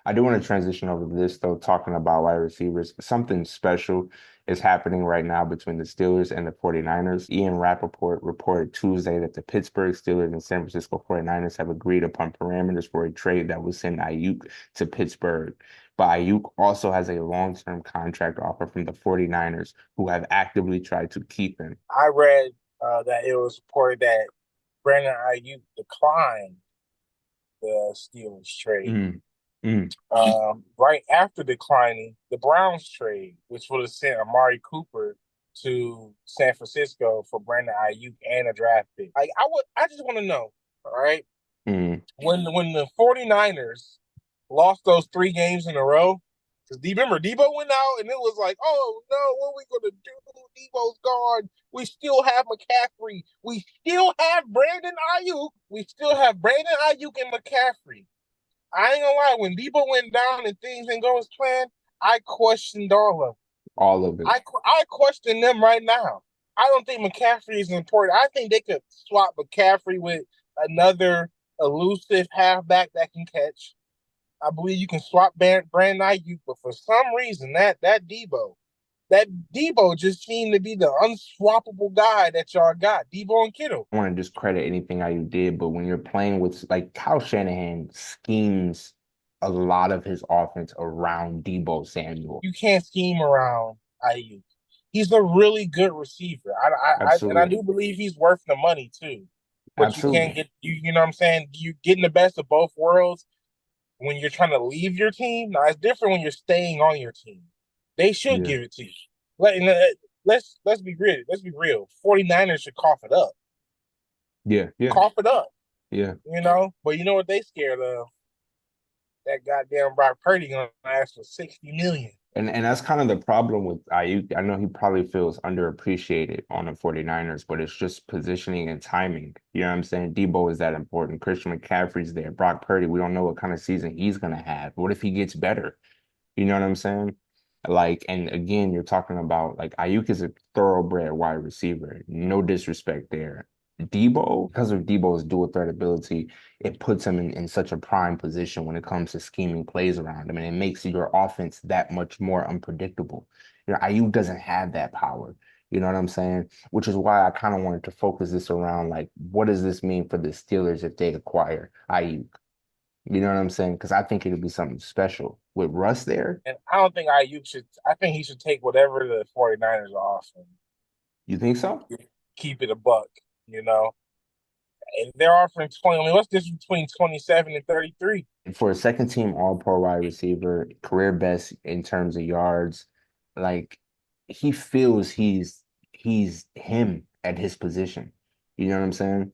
I do want to transition over to this, though, talking about wide receivers. Something special is happening right now between the Steelers and the 49ers. Ian Rappaport reported Tuesday that the Pittsburgh Steelers and San Francisco 49ers have agreed upon parameters for a trade that will send Aiyuk to Pittsburgh. But Aiyuk also has a long-term contract offer from the 49ers, who have actively tried to keep him. I read that it was reported that Brandon Aiyuk declined the Steelers trade. Mm, mm. Right after declining the Browns trade, which would have sent Amari Cooper to San Francisco for Brandon Aiyuk and a draft pick. I just want to know, all right, Mm. when the 49ers lost those 3 games in a row, because remember Debo went out and it was like, oh no, what are we gonna do? Debo's gone. We still have McCaffrey. We still have Brandon Aiyuk. We still have Brandon Aiyuk and McCaffrey. I ain't gonna lie, when Debo went down and things didn't go as planned, I questioned all of them. All of it. I question them right now. I don't think McCaffrey is important. I think they could swap McCaffrey with another elusive halfback that can catch. I believe you can swap Brandon Aiyuk, but for some reason that Debo just seemed to be the unswappable guy that y'all got, Debo and Kittle. I want to discredit anything Aiyuk did, but when you're playing with like Kyle Shanahan schemes a lot of his offense around Debo Samuel. You can't scheme around Aiyuk. He's a really good receiver. And I Absolutely. do believe he's worth the money too. But you can't Absolutely. get you know what I'm saying? You getting the best of both worlds when you're trying to leave your team. Now it's different when you're staying on your team. They should Yeah. give it to you. Let's be real. Let's be real. 49ers should cough it up. Yeah. Yeah. Cough it up. Yeah. You know? But you know what they scared of? That goddamn Brock Purdy gonna ask for 60 million. And that's kind of the problem with Aiyuk. I know he probably feels underappreciated on the 49ers, but it's just positioning and timing. You know what I'm saying? Debo is that important. Christian McCaffrey's there. Brock Purdy, we don't know what kind of season he's gonna have. What if he gets better? You know what I'm saying? Like, and again, you're talking about like Aiyuk is a thoroughbred wide receiver. No disrespect there. Debo, because of Debo's dual threat ability, it puts him in such a prime position when it comes to scheming plays around him, and it makes your offense that much more unpredictable. You know, Aiyuk doesn't have that power. You know what I'm saying? Which is why I kind of wanted to focus this around like, what does this mean for the Steelers if they acquire Aiyuk? You know what I'm saying? Because I think it'll be something special with Russ there. And I don't think Aiyuk should. I think he should take whatever the 49ers are offering. You think so? Keep it a buck, you know. And they're offering 20. I mean, what's this between 27 and 33? For a second team all pro wide receiver, career best in terms of yards, like he feels he's him at his position. You know what I'm saying?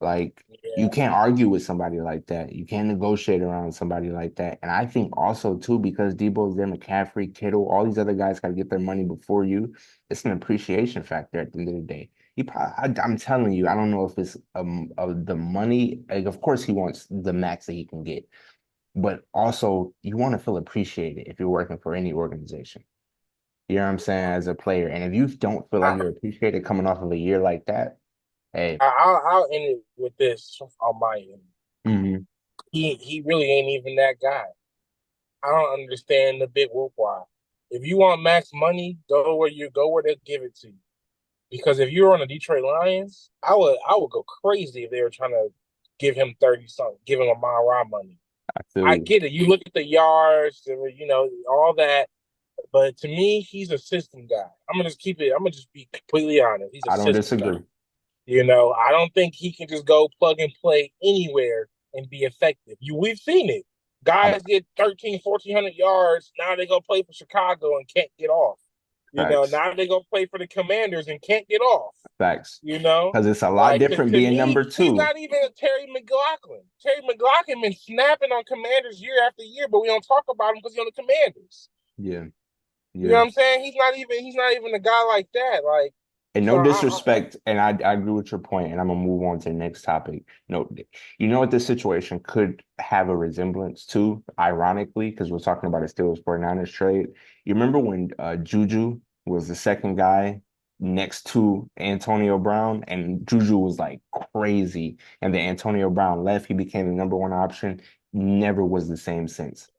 Like you Yeah. can't argue with somebody like that. You can't negotiate around somebody like that. And I think also too, because Debo's there, McCaffrey, Kittle, all these other guys got to get their money before you. It's an appreciation factor at the end of the day. I'm telling you, I don't know if it's the money. Like, of course, he wants the max that he can get, but also you want to feel appreciated if you're working for any organization. You know what I'm saying? As a player, and if you don't feel like I, you're appreciated coming off of a year like that, hey. I'll end it with this on my end. Mhm. He really ain't even that guy. I don't understand the big whoop why. If you want max money, go where they give it to you. Because if you're on the Detroit Lions, I would go crazy if they were trying to give him 30 something, give him a mile ride money. I feel I you. get it. You look at the yards, you know, all that. But to me, he's a system guy. I'm gonna just be completely honest. He's a I don't system guy. disagree. You know, I don't think he can just go plug and play anywhere and be effective. We've seen it. I'm Guys get 13, 1,400 yards. Now they go play for Chicago and can't get off. You know, facts. now they go play for the Commanders and can't get off. Facts. You know, Because it's a lot like different to being me, number he's two. not even a Terry McLaughlin. Terry McLaughlin been snapping on Commanders year after year, but we don't talk about him because he's on the Commanders. Yeah. You know Yeah. what I'm saying? He's not even a guy like that. Like, And so no disrespect, and I agree with your point, and I'm gonna move on to the next topic. You know what this situation could have a resemblance to, ironically, because we're talking about a Steelers 49ers trade. You remember when Juju was the second guy next to Antonio Brown, and Juju was like crazy. And then Antonio Brown left, he became the number one option. Never was the same since.